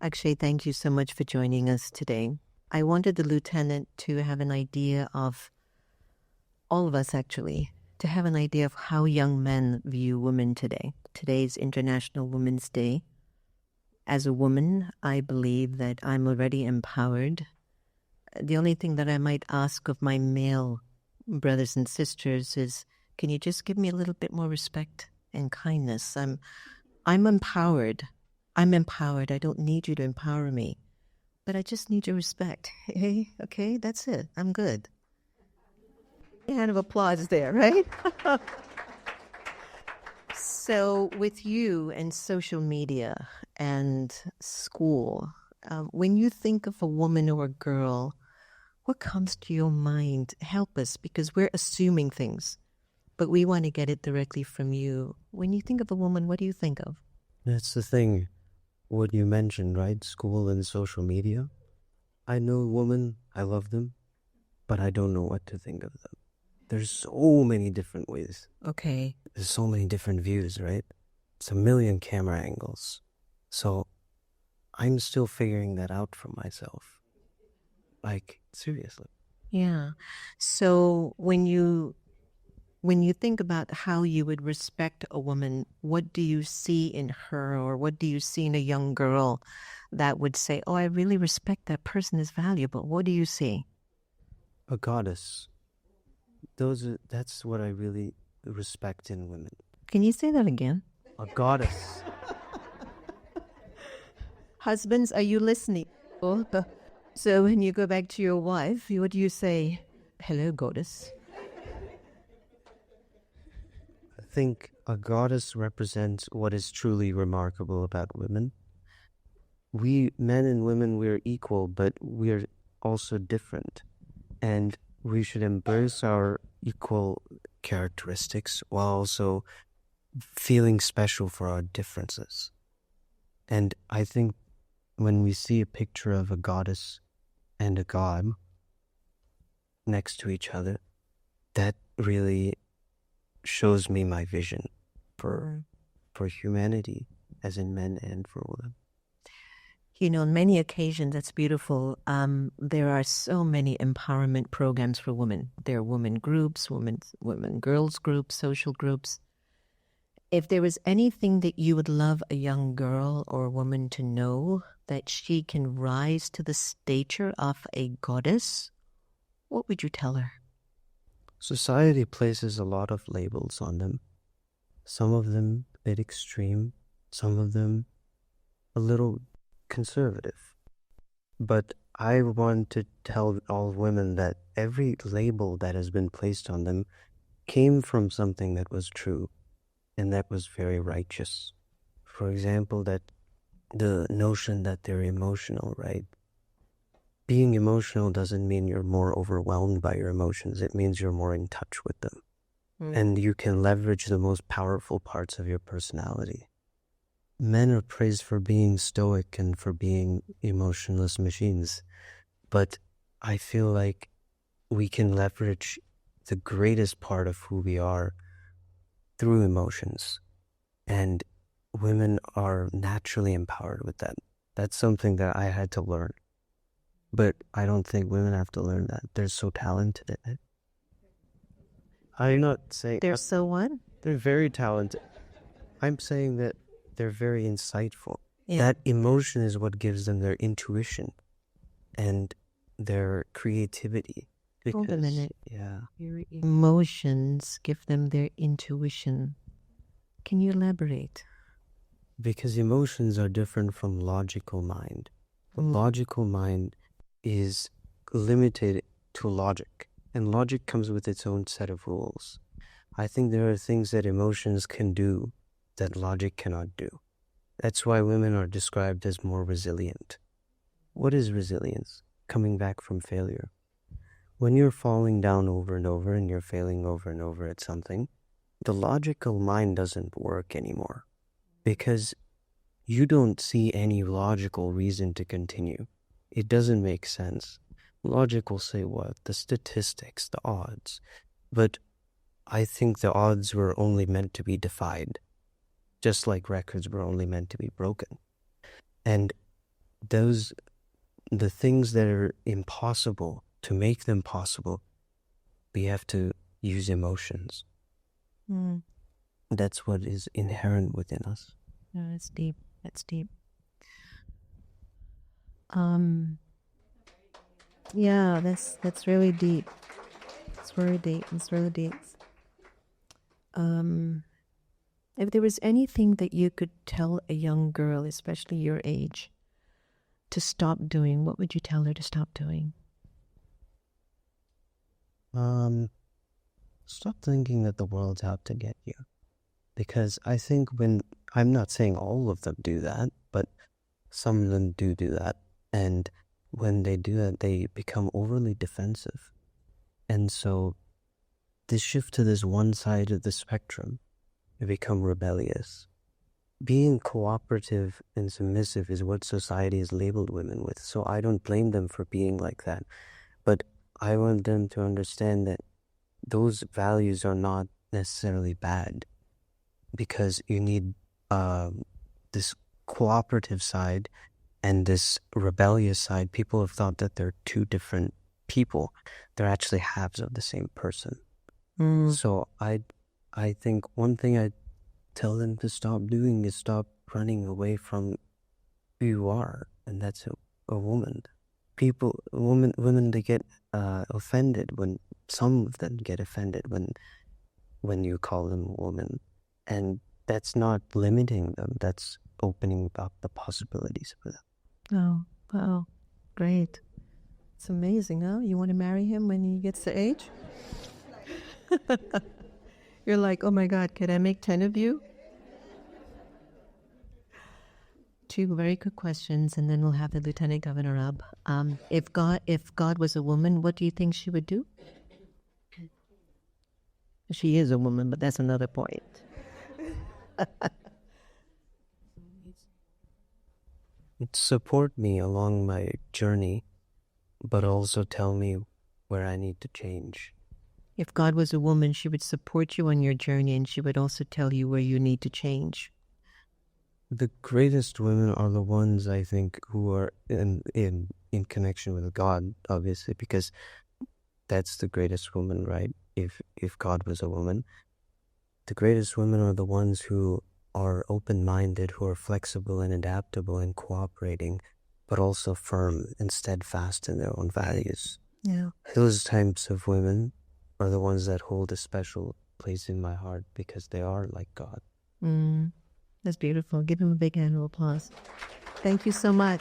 Akshay, thank you so much for joining us today. I wanted the lieutenant to have an idea of, all of us actually, to have an idea of how young men view women today. Today's International Women's Day. As a woman, I believe that I'm already empowered. The only thing that I might ask of my male brothers and sisters is, can you just give me a little bit more respect and kindness? I'm empowered. I'm empowered. I don't need you to empower me, but I just need your respect. Hey, okay, that's it. I'm good. A hand of applause there, right? So, with you and social media and school, when you think of a woman or a girl, what comes to your mind? Help us, because we're assuming things, but we want to get it directly from you. When you think of a woman, what do you think of? That's the thing. What you mentioned, right? School and social media. I know women, I love them, but I don't know what to think of them. There's so many different ways. Okay. There's so many different views, right? It's a million camera angles. So I'm still figuring that out for myself. Like, seriously. Yeah. So when you think about how you would respect a woman, what do you see in her, or what do you see in a young girl that would say, oh, I really respect that person is valuable? What do you see? A goddess. That's what I really respect in women. Can you say that again? A goddess. Husbands, are you listening? So when you go back to your wife, what do you say? Hello, goddess. I think a goddess represents what is truly remarkable about women. We, men and women, we're equal, but we're also different. And we should embrace our equal characteristics while also feeling special for our differences. And I think when we see a picture of a goddess and a god next to each other, that really shows me my vision for humanity, as in men and for women. You know, on many occasions, that's beautiful. There are so many empowerment programs for women. There are women groups, women girls groups, social groups. If there was anything that you would love a young girl or woman to know, that she can rise to the stature of a goddess, what would you tell her? Society places a lot of labels on them. Some of them a bit extreme, some of them a little conservative. But I want to tell all women that every label that has been placed on them came from something that was true and that was very righteous. For example, that the notion that they're emotional, right? Being emotional doesn't mean you're more overwhelmed by your emotions. It means you're more in touch with them. And you can leverage the most powerful parts of your personality. Men are praised for being stoic and for being emotionless machines. But I feel like we can leverage the greatest part of who we are through emotions. And women are naturally empowered with that. That's something that I had to learn. But I don't think women have to learn that. They're so talented in it. I'm not saying... They're so what? They're very talented. I'm saying that they're very insightful. Yeah. That emotion is what gives them their intuition and their creativity. Hold a minute. Yeah. Your emotions give them their intuition. Can you elaborate? Because emotions are different from logical mind. The logical mind is limited to logic, and logic comes with its own set of rules. I think there are things that emotions can do that logic cannot do. That's why women are described as more resilient. What is resilience? Coming back from failure. When you're falling down over and over and you're failing over and over at something, the logical mind doesn't work anymore because you don't see any logical reason to continue. It doesn't make sense. Logic will say what? The statistics, the odds. But I think the odds were only meant to be defied, just like records were only meant to be broken. And the things that are impossible, to make them possible, we have to use emotions. That's what is inherent within us. No, that's deep. That's deep. Yeah, that's really deep. It's very deep. It's really deep. If there was anything that you could tell a young girl, especially your age, to stop doing, what would you tell her to stop doing? Stop thinking that the world's out to get you. Because I think I'm not saying all of them do that, but some of them do that. And when they do that, they become overly defensive. And so they shift to this one side of the spectrum. They become rebellious. Being cooperative and submissive is what society has labeled women with. So I don't blame them for being like that. But I want them to understand that those values are not necessarily bad, because you need this cooperative side and this rebellious side. People have thought that they're two different people. They're actually halves of the same person. So I think one thing I tell them to stop doing is stop running away from who you are, and that's a woman. Women, they get offended when some of them get offended when you call them a woman, and that's not limiting them. That's opening up the possibilities for them. Oh, wow. Great. It's amazing, huh? You want to marry him when he gets the age? You're like, oh my God, can I make 10 of you? 2 very good questions, and then we'll have the Lieutenant Governor up. If God was a woman, what do you think she would do? She is a woman, but that's another point. Support me along my journey, but also tell me where I need to change. If God was a woman, she would support you on your journey, and she would also tell you where you need to change. The greatest women are the ones, I think, who are in connection with God, obviously, because that's the greatest woman, right? If God was a woman, the greatest women are the ones who are open-minded, who are flexible and adaptable and cooperating, but also firm and steadfast in their own values. Yeah. Those types of women are the ones that hold a special place in my heart, because they are like God. That's beautiful. Give him a big hand of applause. Thank you so much.